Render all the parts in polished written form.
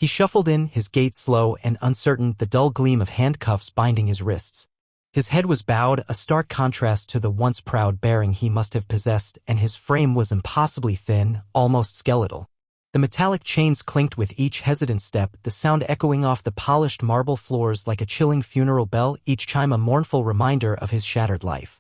He shuffled in, his gait slow and uncertain, the dull gleam of handcuffs binding his wrists. His head was bowed, a stark contrast to the once proud bearing he must have possessed, and his frame was impossibly thin, almost skeletal. The metallic chains clinked with each hesitant step, the sound echoing off the polished marble floors like a chilling funeral bell, each chime a mournful reminder of his shattered life.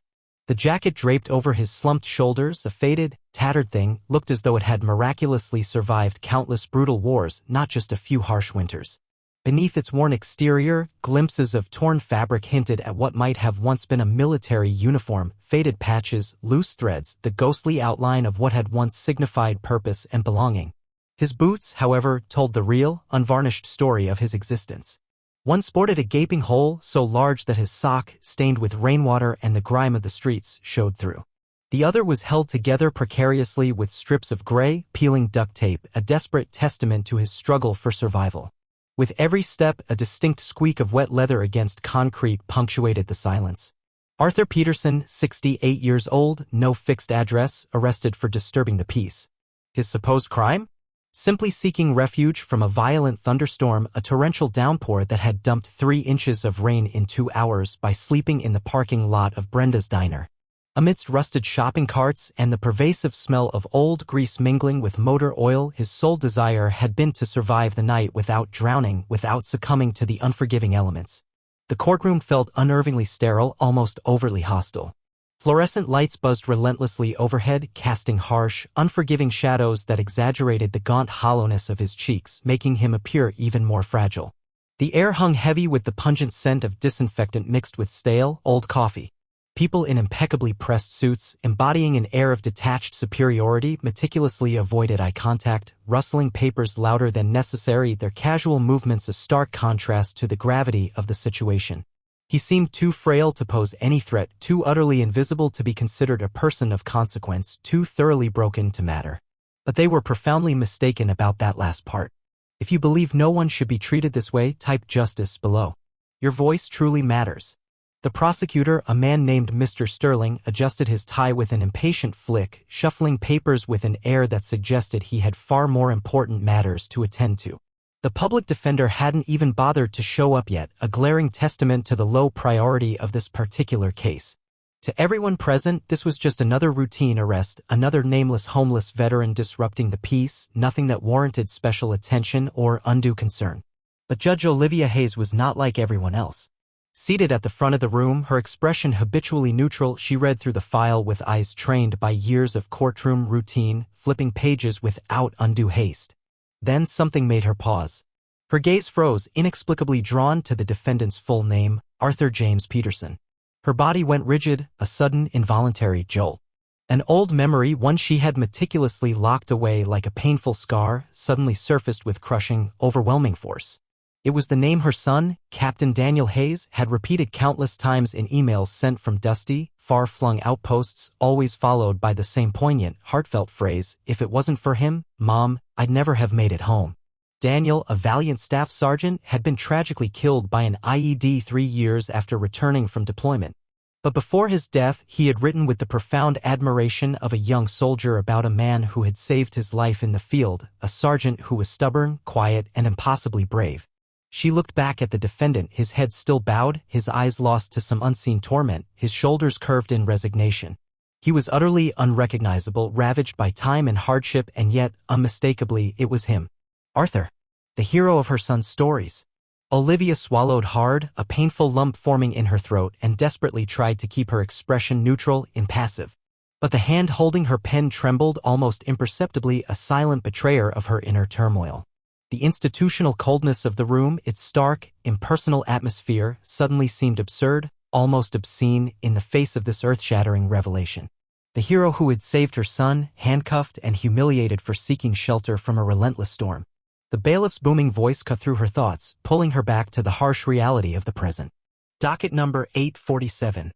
The jacket draped over his slumped shoulders, a faded, tattered thing, looked as though it had miraculously survived countless brutal wars, not just a few harsh winters. Beneath its worn exterior, glimpses of torn fabric hinted at what might have once been a military uniform, faded patches, loose threads, the ghostly outline of what had once signified purpose and belonging. His boots, however, told the real, unvarnished story of his existence. One sported a gaping hole so large that his sock, stained with rainwater and the grime of the streets, showed through. The other was held together precariously with strips of gray, peeling duct tape, a desperate testament to his struggle for survival. With every step, a distinct squeak of wet leather against concrete punctuated the silence. Arthur Peterson, 68 years old, no fixed address, arrested for disturbing the peace. His supposed crime? Simply seeking refuge from a violent thunderstorm, a torrential downpour that had dumped 3 inches of rain in 2 hours, by sleeping in the parking lot of Brenda's diner. Amidst rusted shopping carts and the pervasive smell of old grease mingling with motor oil, his sole desire had been to survive the night without drowning, without succumbing to the unforgiving elements. The courtroom felt unnervingly sterile, almost overtly hostile. Fluorescent lights buzzed relentlessly overhead, casting harsh, unforgiving shadows that exaggerated the gaunt hollowness of his cheeks, making him appear even more fragile. The air hung heavy with the pungent scent of disinfectant mixed with stale, old coffee. People in impeccably pressed suits, embodying an air of detached superiority, meticulously avoided eye contact, rustling papers louder than necessary, their casual movements a stark contrast to the gravity of the situation. He seemed too frail to pose any threat, too utterly invisible to be considered a person of consequence, too thoroughly broken to matter. But they were profoundly mistaken about that last part. If you believe no one should be treated this way, type justice below. Your voice truly matters. The prosecutor, a man named Mr. Sterling, adjusted his tie with an impatient flick, shuffling papers with an air that suggested he had far more important matters to attend to. The public defender hadn't even bothered to show up yet, a glaring testament to the low priority of this particular case. To everyone present, this was just another routine arrest, another nameless homeless veteran disrupting the peace, nothing that warranted special attention or undue concern. But Judge Olivia Hayes was not like everyone else. Seated at the front of the room, her expression habitually neutral, she read through the file with eyes trained by years of courtroom routine, flipping pages without undue haste. Then something made her pause. Her gaze froze, inexplicably drawn to the defendant's full name, Arthur James Peterson. Her body went rigid, a sudden, involuntary jolt. An old memory, one she had meticulously locked away like a painful scar, suddenly surfaced with crushing, overwhelming force. It was the name her son, Captain Daniel Hayes, had repeated countless times in emails sent from dusty, far-flung outposts, always followed by the same poignant, heartfelt phrase, "If it wasn't for him, Mom, I'd never have made it home." Daniel, a valiant staff sergeant, had been tragically killed by an IED 3 years after returning from deployment. But before his death, he had written with the profound admiration of a young soldier about a man who had saved his life in the field, a sergeant who was stubborn, quiet, and impossibly brave. She looked back at the defendant, his head still bowed, his eyes lost to some unseen torment, his shoulders curved in resignation. He was utterly unrecognizable, ravaged by time and hardship, and yet, unmistakably, it was him. Arthur, the hero of her son's stories. Olivia swallowed hard, a painful lump forming in her throat, and desperately tried to keep her expression neutral, impassive. But the hand holding her pen trembled almost imperceptibly, a silent betrayer of her inner turmoil. The institutional coldness of the room, its stark, impersonal atmosphere, suddenly seemed absurd, almost obscene, in the face of this earth-shattering revelation. The hero who had saved her son, handcuffed and humiliated for seeking shelter from a relentless storm. The bailiff's booming voice cut through her thoughts, pulling her back to the harsh reality of the present. Docket number 847.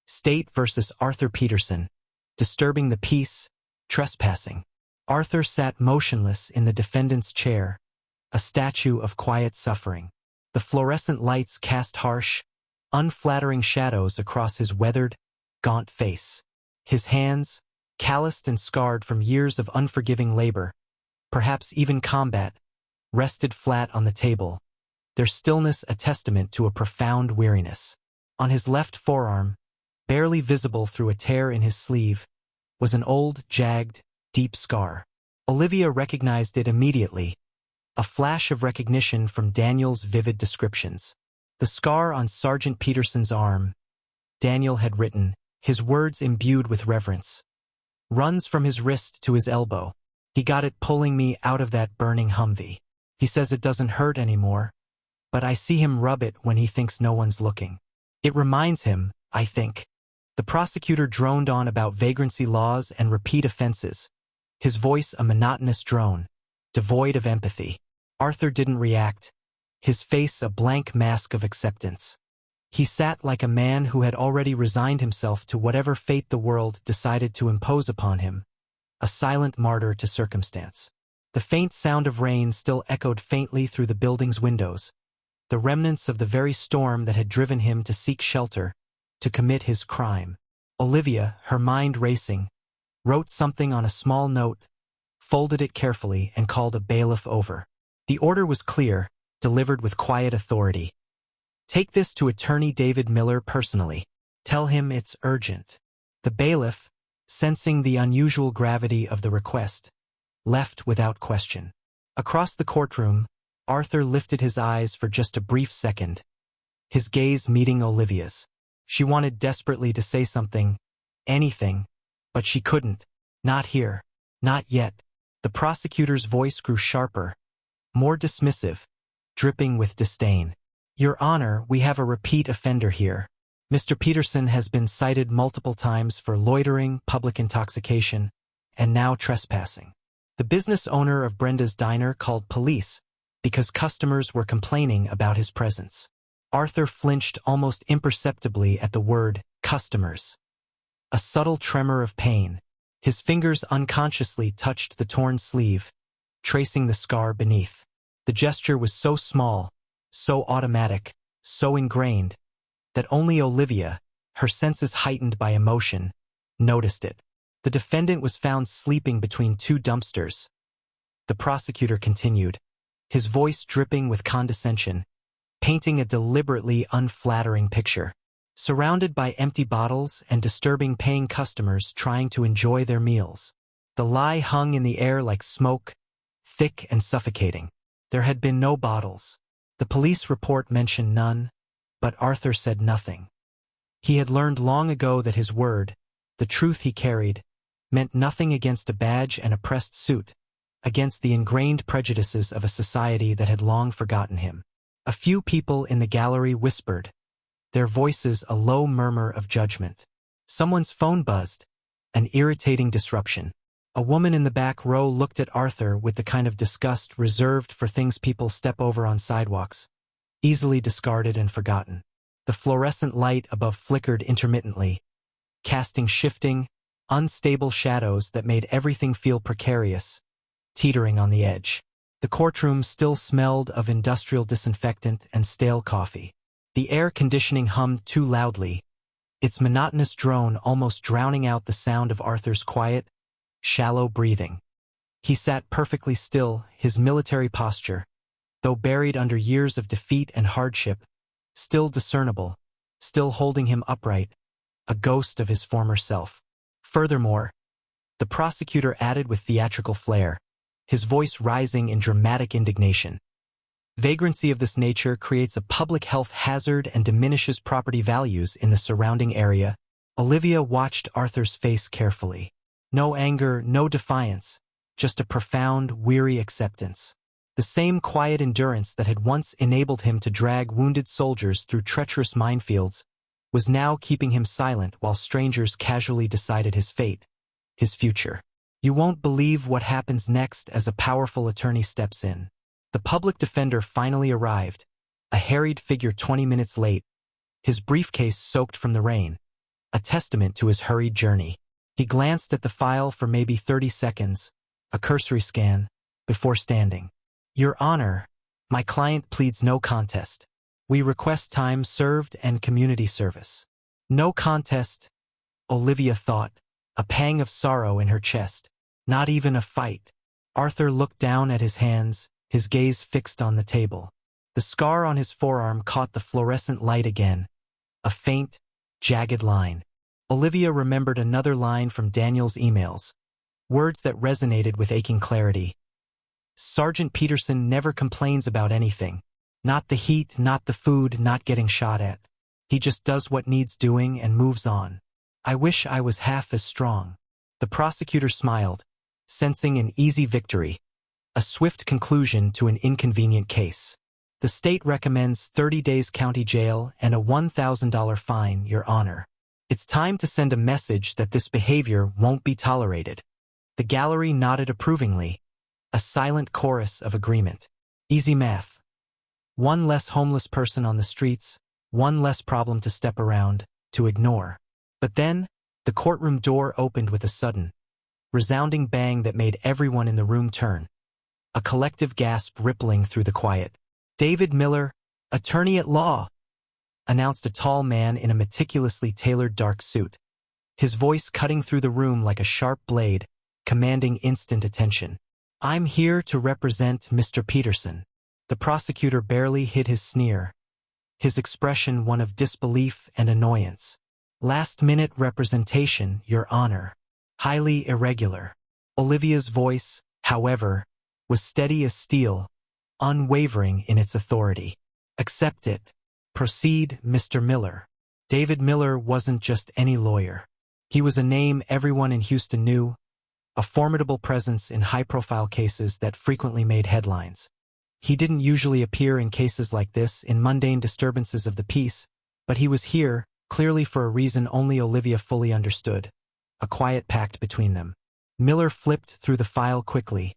State versus Arthur Peterson. Disturbing the peace, trespassing. Arthur sat motionless in the defendant's chair, a statue of quiet suffering. The fluorescent lights cast harsh, unflattering shadows across his weathered, gaunt face. His hands, calloused and scarred from years of unforgiving labor, perhaps even combat, rested flat on the table, their stillness a testament to a profound weariness. On his left forearm, barely visible through a tear in his sleeve, was an old, jagged, deep scar. Olivia recognized it immediately, a flash of recognition from Daniel's vivid descriptions. The scar on Sergeant Peterson's arm, Daniel had written, his words imbued with reverence, runs from his wrist to his elbow. He got it pulling me out of that burning Humvee. He says it doesn't hurt anymore, but I see him rub it when he thinks no one's looking. It reminds him, I think. The prosecutor droned on about vagrancy laws and repeat offenses, his voice a monotonous drone, devoid of empathy. Arthur didn't react, his face a blank mask of acceptance. He sat like a man who had already resigned himself to whatever fate the world decided to impose upon him, a silent martyr to circumstance. The faint sound of rain still echoed faintly through the building's windows, the remnants of the very storm that had driven him to seek shelter, to commit his crime. Olivia, her mind racing, wrote something on a small note, folded it carefully, and called a bailiff over. The order was clear, delivered with quiet authority. Take this to Attorney David Miller personally. Tell him it's urgent. The bailiff, sensing the unusual gravity of the request, left without question. Across the courtroom, Arthur lifted his eyes for just a brief second, his gaze meeting Olivia's. She wanted desperately to say something, anything, but she couldn't. Not here. Not yet. The prosecutor's voice grew sharper, more dismissive, dripping with disdain. Your Honor, we have a repeat offender here. Mr. Peterson has been cited multiple times for loitering, public intoxication, and now trespassing. The business owner of Brenda's Diner called police because customers were complaining about his presence. Arthur flinched almost imperceptibly at the word customers. A subtle tremor of pain. His fingers unconsciously touched the torn sleeve, tracing the scar beneath. The gesture was so small, so automatic, so ingrained, that only Olivia, her senses heightened by emotion, noticed it. The defendant was found sleeping between two dumpsters. The prosecutor continued, his voice dripping with condescension, painting a deliberately unflattering picture. Surrounded by empty bottles and disturbing paying customers trying to enjoy their meals. The lie hung in the air like smoke, thick and suffocating. There had been no bottles. The police report mentioned none, but Arthur said nothing. He had learned long ago that his word, the truth he carried, meant nothing against a badge and a pressed suit, against the ingrained prejudices of a society that had long forgotten him. A few people in the gallery whispered, their voices a low murmur of judgment. Someone's phone buzzed, an irritating disruption. A woman in the back row looked at Arthur with the kind of disgust reserved for things people step over on sidewalks, easily discarded and forgotten. The fluorescent light above flickered intermittently, casting shifting, unstable shadows that made everything feel precarious, teetering on the edge. The courtroom still smelled of industrial disinfectant and stale coffee. The air conditioning hummed too loudly, its monotonous drone almost drowning out the sound of Arthur's quiet, shallow breathing. He sat perfectly still, his military posture, though buried under years of defeat and hardship, still discernible, still holding him upright, a ghost of his former self. Furthermore, the prosecutor added with theatrical flair, his voice rising in dramatic indignation. Vagrancy of this nature creates a public health hazard and diminishes property values in the surrounding area. Olivia watched Arthur's face carefully. No anger, no defiance, just a profound, weary acceptance. The same quiet endurance that had once enabled him to drag wounded soldiers through treacherous minefields was now keeping him silent while strangers casually decided his fate, his future. You won't believe what happens next as a powerful attorney steps in. The public defender finally arrived, a harried figure 20 minutes late, his briefcase soaked from the rain, a testament to his hurried journey. He glanced at the file for maybe 30 seconds, a cursory scan, before standing. Your Honor, my client pleads no contest. We request time served and community service. No contest, Olivia thought, a pang of sorrow in her chest. Not even a fight. Arthur looked down at his hands, his gaze fixed on the table. The scar on his forearm caught the fluorescent light again, a faint, jagged line. Olivia remembered another line from Daniel's emails, words that resonated with aching clarity. Sergeant Peterson never complains about anything. Not the heat, not the food, not getting shot at. He just does what needs doing and moves on. I wish I was half as strong. The prosecutor smiled, sensing an easy victory, a swift conclusion to an inconvenient case. The state recommends 30 days county jail and a $1,000 fine, Your Honor. It's time to send a message that this behavior won't be tolerated. The gallery nodded approvingly, a silent chorus of agreement. Easy math. One less homeless person on the streets, one less problem to step around, to ignore. But then, the courtroom door opened with a sudden, resounding bang that made everyone in the room turn. A collective gasp rippling through the quiet. David Miller, attorney at law, announced a tall man in a meticulously tailored dark suit. His voice cutting through the room like a sharp blade, commanding instant attention. I'm here to represent Mr. Peterson. The prosecutor barely hid his sneer, his expression one of disbelief and annoyance. Last-minute representation, Your Honor. Highly irregular. Olivia's voice, however, was steady as steel, unwavering in its authority. Accept it. Proceed, Mr. Miller. David Miller wasn't just any lawyer. He was a name everyone in Houston knew, a formidable presence in high-profile cases that frequently made headlines. He didn't usually appear in cases like this in mundane disturbances of the peace, but he was here, clearly for a reason only Olivia fully understood, a quiet pact between them. Miller flipped through the file quickly,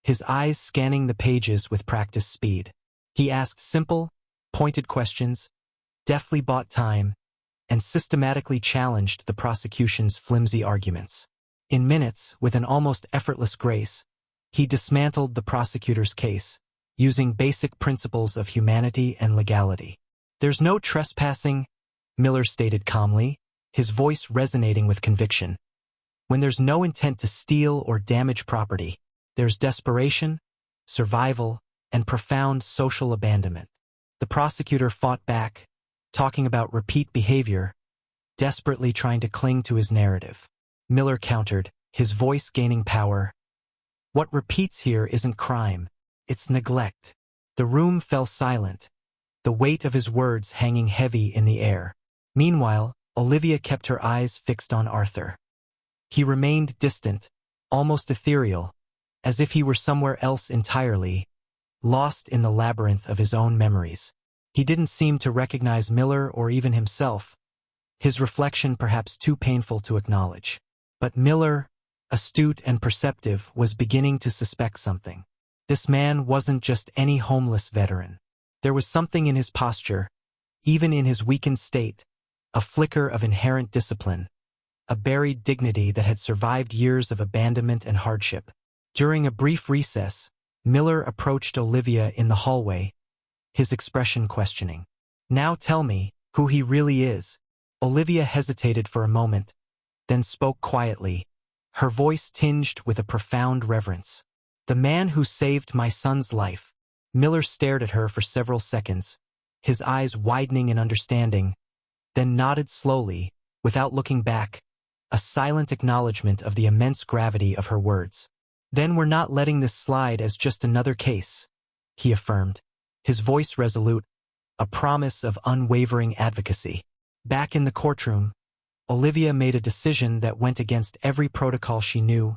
his eyes scanning the pages with practiced speed. He asked simple, pointed questions, deftly bought time, and systematically challenged the prosecution's flimsy arguments. In minutes, with an almost effortless grace, he dismantled the prosecutor's case, using basic principles of humanity and legality. There's no trespassing, Miller stated calmly, his voice resonating with conviction. When there's no intent to steal or damage property, there's desperation, survival, and profound social abandonment. The prosecutor fought back, talking about repeat behavior, desperately trying to cling to his narrative. Miller countered, his voice gaining power. What repeats here isn't crime, it's neglect. The room fell silent, the weight of his words hanging heavy in the air. Meanwhile, Olivia kept her eyes fixed on Arthur. He remained distant, almost ethereal, as if he were somewhere else entirely, lost in the labyrinth of his own memories. He didn't seem to recognize Miller or even himself, his reflection perhaps too painful to acknowledge. But Miller, astute and perceptive, was beginning to suspect something. This man wasn't just any homeless veteran. There was something in his posture, even in his weakened state, a flicker of inherent discipline, a buried dignity that had survived years of abandonment and hardship. During a brief recess, Miller approached Olivia in the hallway, his expression questioning. Now tell me who he really is. Olivia hesitated for a moment, then spoke quietly, her voice tinged with a profound reverence. The man who saved my son's life. Miller stared at her for several seconds, his eyes widening in understanding, then nodded slowly, without looking back, a silent acknowledgement of the immense gravity of her words. Then we're not letting this slide as just another case, he affirmed, his voice resolute, a promise of unwavering advocacy. Back in the courtroom, Olivia made a decision that went against every protocol she knew,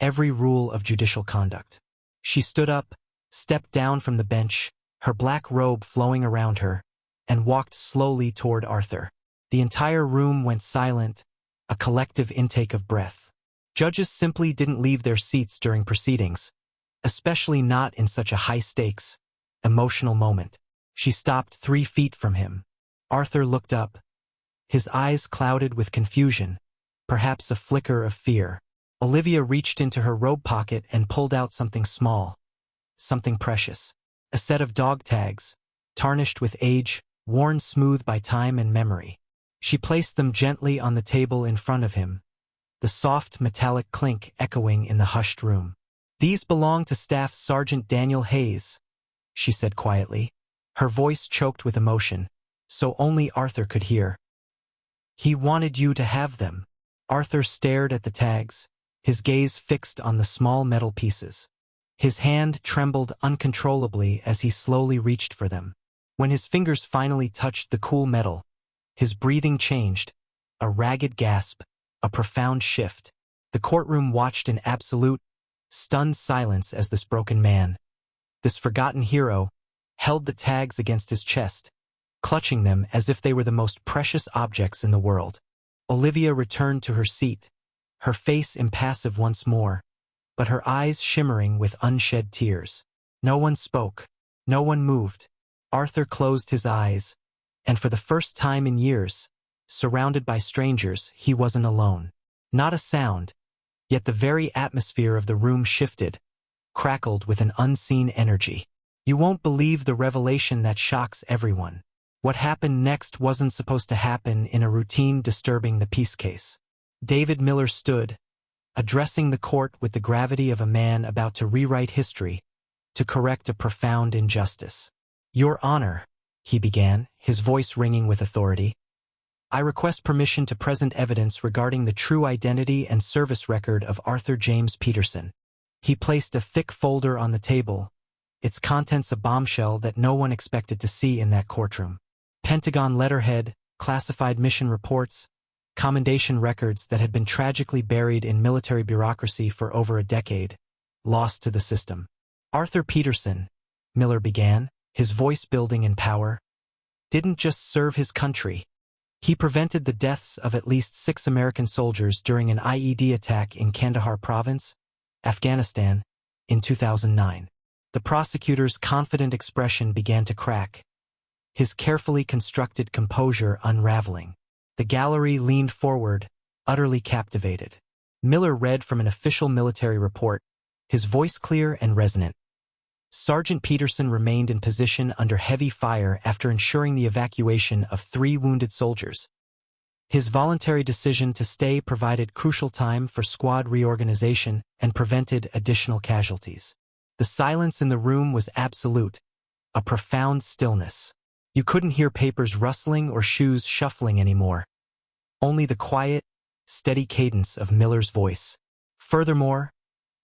every rule of judicial conduct. She stood up, stepped down from the bench, her black robe flowing around her, and walked slowly toward Arthur. The entire room went silent, a collective intake of breath. Judges simply didn't leave their seats during proceedings, especially not in such a high-stakes, emotional moment. She stopped 3 feet from him. Arthur looked up, his eyes clouded with confusion, perhaps a flicker of fear. Olivia reached into her robe pocket and pulled out something small, something precious. A set of dog tags, tarnished with age, worn smooth by time and memory. She placed them gently on the table in front of him, the soft metallic clink echoing in the hushed room. "These belong to Staff Sergeant Daniel Hayes," she said quietly. Her voice choked with emotion, so only Arthur could hear. "He wanted you to have them." Arthur stared at the tags, his gaze fixed on the small metal pieces. His hand trembled uncontrollably as he slowly reached for them. When his fingers finally touched the cool metal, his breathing changed, a ragged gasp, a profound shift. The courtroom watched in absolute, stunned silence as this broken man, this forgotten hero, held the tags against his chest, clutching them as if they were the most precious objects in the world. Olivia returned to her seat, her face impassive once more, but her eyes shimmering with unshed tears. No one spoke, no one moved. Arthur closed his eyes, and for the first time in years, surrounded by strangers, he wasn't alone. Not a sound, yet the very atmosphere of the room shifted, crackled with an unseen energy. You won't believe the revelation that shocks everyone. What happened next wasn't supposed to happen in a routine disturbing the peace case. David Miller stood, addressing the court with the gravity of a man about to rewrite history, to correct a profound injustice. "Your Honor," he began, his voice ringing with authority, "I request permission to present evidence regarding the true identity and service record of Arthur James Peterson." He placed a thick folder on the table, its contents a bombshell that no one expected to see in that courtroom. Pentagon letterhead, classified mission reports, commendation records that had been tragically buried in military bureaucracy for over a decade, lost to the system. "Arthur Peterson," Miller began, his voice building in power, "didn't just serve his country. He prevented the deaths of at least 6 American soldiers during an IED attack in Kandahar Province, Afghanistan, in 2009. The prosecutor's confident expression began to crack, his carefully constructed composure unraveling. The gallery leaned forward, utterly captivated. Miller read from an official military report, his voice clear and resonant. Sergeant Peterson remained in position under heavy fire after ensuring the evacuation of 3 wounded soldiers. His voluntary decision to stay provided crucial time for squad reorganization and prevented additional casualties. The silence in the room was absolute, a profound stillness. You couldn't hear papers rustling or shoes shuffling anymore. Only the quiet, steady cadence of Miller's voice. "Furthermore,"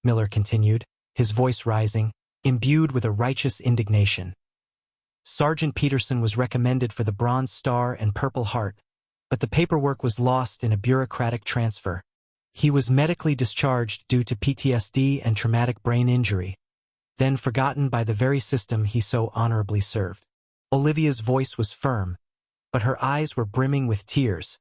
Miller continued, his voice rising, imbued with a righteous indignation, "Sergeant Peterson was recommended for the Bronze Star and Purple Heart, but the paperwork was lost in a bureaucratic transfer. He was medically discharged due to PTSD and traumatic brain injury, then forgotten by the very system he so honorably served." Olivia's voice was firm, but her eyes were brimming with tears,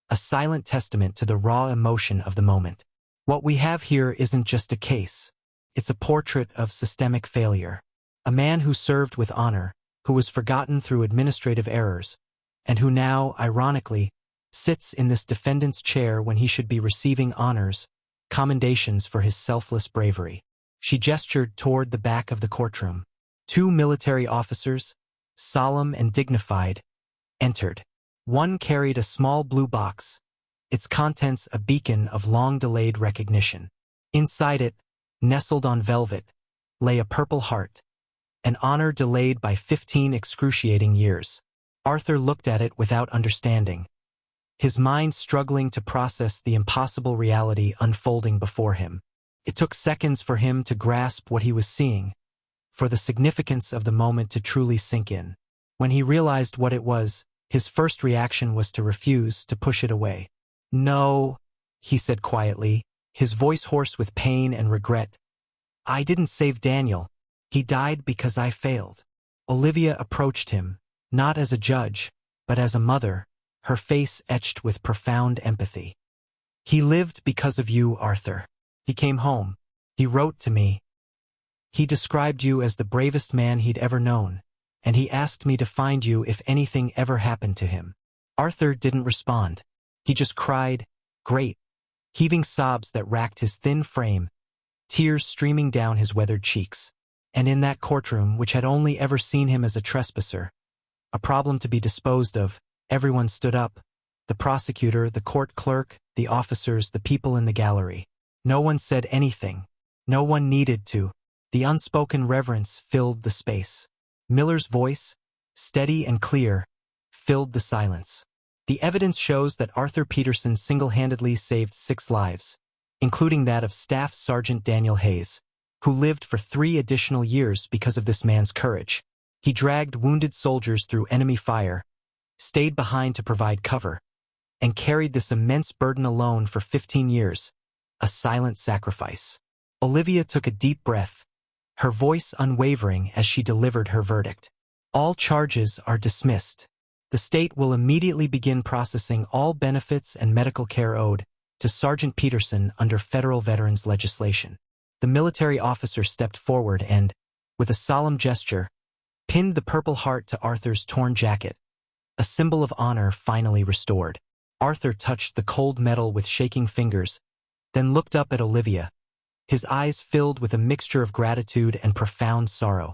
a silent testament to the raw emotion of the moment. "What we have here isn't just a case. It's a portrait of systemic failure. A man who served with honor, who was forgotten through administrative errors, and who now, ironically, sits in this defendant's chair when he should be receiving honors, commendations for his selfless bravery." She gestured toward the back of the courtroom. 2 military officers, solemn and dignified, entered. One carried a small blue box, its contents a beacon of long-delayed recognition. Inside it, nestled on velvet, lay a Purple Heart, an honor delayed by 15 excruciating years. Arthur looked at it without understanding, his mind struggling to process the impossible reality unfolding before him. It took seconds for him to grasp what he was seeing, for the significance of the moment to truly sink in. When he realized what it was, his first reaction was to refuse, to push it away. "No," he said quietly, his voice hoarse with pain and regret. "I didn't save Daniel. He died because I failed." Olivia approached him, not as a judge, but as a mother, her face etched with profound empathy. "He lived because of you, Arthur. He came home. He wrote to me. He described you as the bravest man he'd ever known, and he asked me to find you if anything ever happened to him." Arthur didn't respond. He just cried, "Great," heaving sobs that racked his thin frame, tears streaming down his weathered cheeks. And in that courtroom, which had only ever seen him as a trespasser, a problem to be disposed of, everyone stood up. The prosecutor, the court clerk, the officers, the people in the gallery. No one said anything. No one needed to. The unspoken reverence filled the space. Miller's voice, steady and clear, filled the silence. The evidence shows that Arthur Peterson single-handedly saved 6 lives, including that of Staff Sergeant Daniel Hayes, who lived for 3 additional years because of this man's courage. He dragged wounded soldiers through enemy fire, stayed behind to provide cover, and carried this immense burden alone for 15 years, a silent sacrifice. Olivia took a deep breath, her voice unwavering as she delivered her verdict. All charges are dismissed. The state will immediately begin processing all benefits and medical care owed to Sergeant Peterson under federal veterans legislation. The military officer stepped forward and, with a solemn gesture, pinned the Purple Heart to Arthur's torn jacket, a symbol of honor finally restored. Arthur touched the cold metal with shaking fingers, then looked up at Olivia, his eyes filled with a mixture of gratitude and profound sorrow.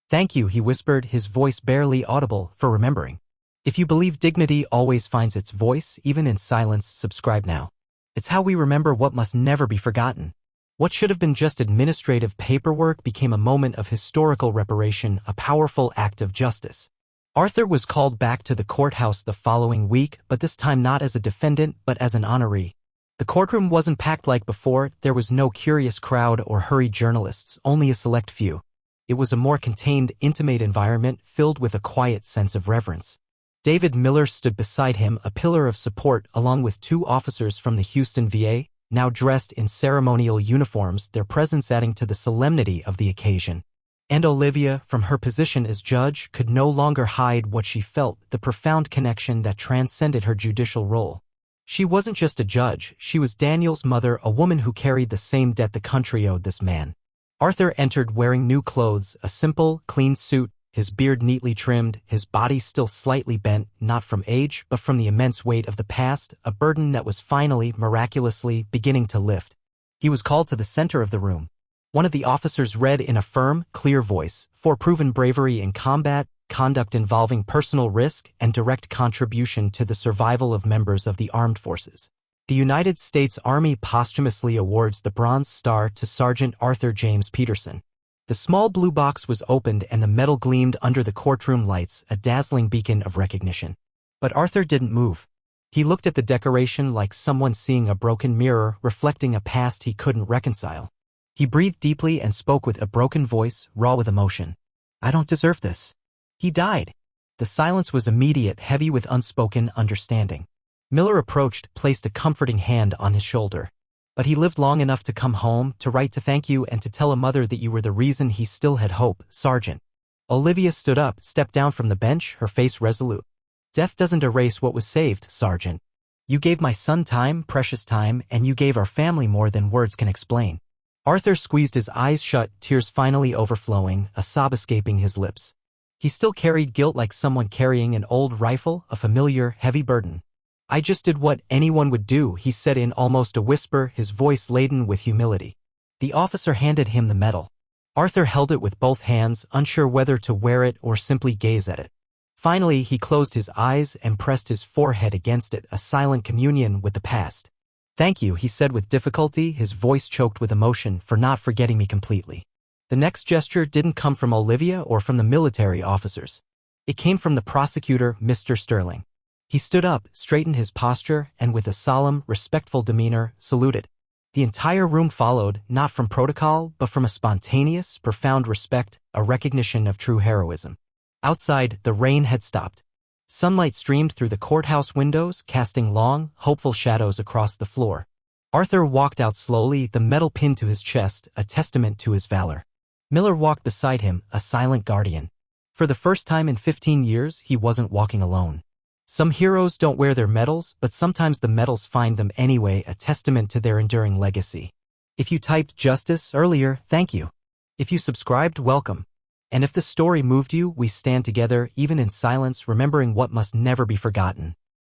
"Thank you," he whispered, his voice barely audible, "for remembering. If you believe dignity always finds its voice, even in silence, subscribe now. It's how we remember what must never be forgotten." What should have been just administrative paperwork became a moment of historical reparation, a powerful act of justice. Arthur was called back to the courthouse the following week, but this time not as a defendant, but as an honoree. The courtroom wasn't packed like before, there was no curious crowd or hurried journalists, only a select few. It was a more contained, intimate environment filled with a quiet sense of reverence. David Miller stood beside him, a pillar of support, along with 2 officers from the Houston VA, now dressed in ceremonial uniforms, their presence adding to the solemnity of the occasion. And Olivia, from her position as judge, could no longer hide what she felt, the profound connection that transcended her judicial role. She wasn't just a judge, she was Daniel's mother, a woman who carried the same debt the country owed this man. Arthur entered wearing new clothes, a simple, clean suit, his beard neatly trimmed, his body still slightly bent, not from age, but from the immense weight of the past, a burden that was finally, miraculously, beginning to lift. He was called to the center of the room. One of the officers read in a firm, clear voice, "For proven bravery in combat, conduct involving personal risk, and direct contribution to the survival of members of the armed forces. The United States Army posthumously awards the Bronze Star to Sergeant Arthur James Peterson." The small blue box was opened and the metal gleamed under the courtroom lights, a dazzling beacon of recognition. But Arthur didn't move. He looked at the decoration like someone seeing a broken mirror, reflecting a past he couldn't reconcile. He breathed deeply and spoke with a broken voice, raw with emotion. "I don't deserve this. He died." The silence was immediate, heavy with unspoken understanding. Miller approached, placed a comforting hand on his shoulder. "But he lived long enough to come home, to write to thank you and to tell a mother that you were the reason he still had hope, Sergeant." Olivia stood up, stepped down from the bench, her face resolute. "Death doesn't erase what was saved, Sergeant. You gave my son time, precious time, and you gave our family more than words can explain." Arthur squeezed his eyes shut, tears finally overflowing, a sob escaping his lips. He still carried guilt like someone carrying an old rifle, a familiar, heavy burden. "I just did what anyone would do," he said in almost a whisper, his voice laden with humility. The officer handed him the medal. Arthur held it with both hands, unsure whether to wear it or simply gaze at it. Finally, he closed his eyes and pressed his forehead against it, a silent communion with the past. "Thank you," he said with difficulty, his voice choked with emotion, "for not forgetting me completely." The next gesture didn't come from Olivia or from the military officers. It came from the prosecutor, Mr. Sterling. He stood up, straightened his posture, and with a solemn, respectful demeanor, saluted. The entire room followed, not from protocol, but from a spontaneous, profound respect, a recognition of true heroism. Outside, the rain had stopped. Sunlight streamed through the courthouse windows, casting long, hopeful shadows across the floor. Arthur walked out slowly, the medal pinned to his chest, a testament to his valor. Miller walked beside him, a silent guardian. For the first time in 15 years, he wasn't walking alone. Some heroes don't wear their medals, but sometimes the medals find them anyway, a testament to their enduring legacy. If you typed justice earlier, thank you. If you subscribed, welcome. And if the story moved you, we stand together, even in silence, remembering what must never be forgotten.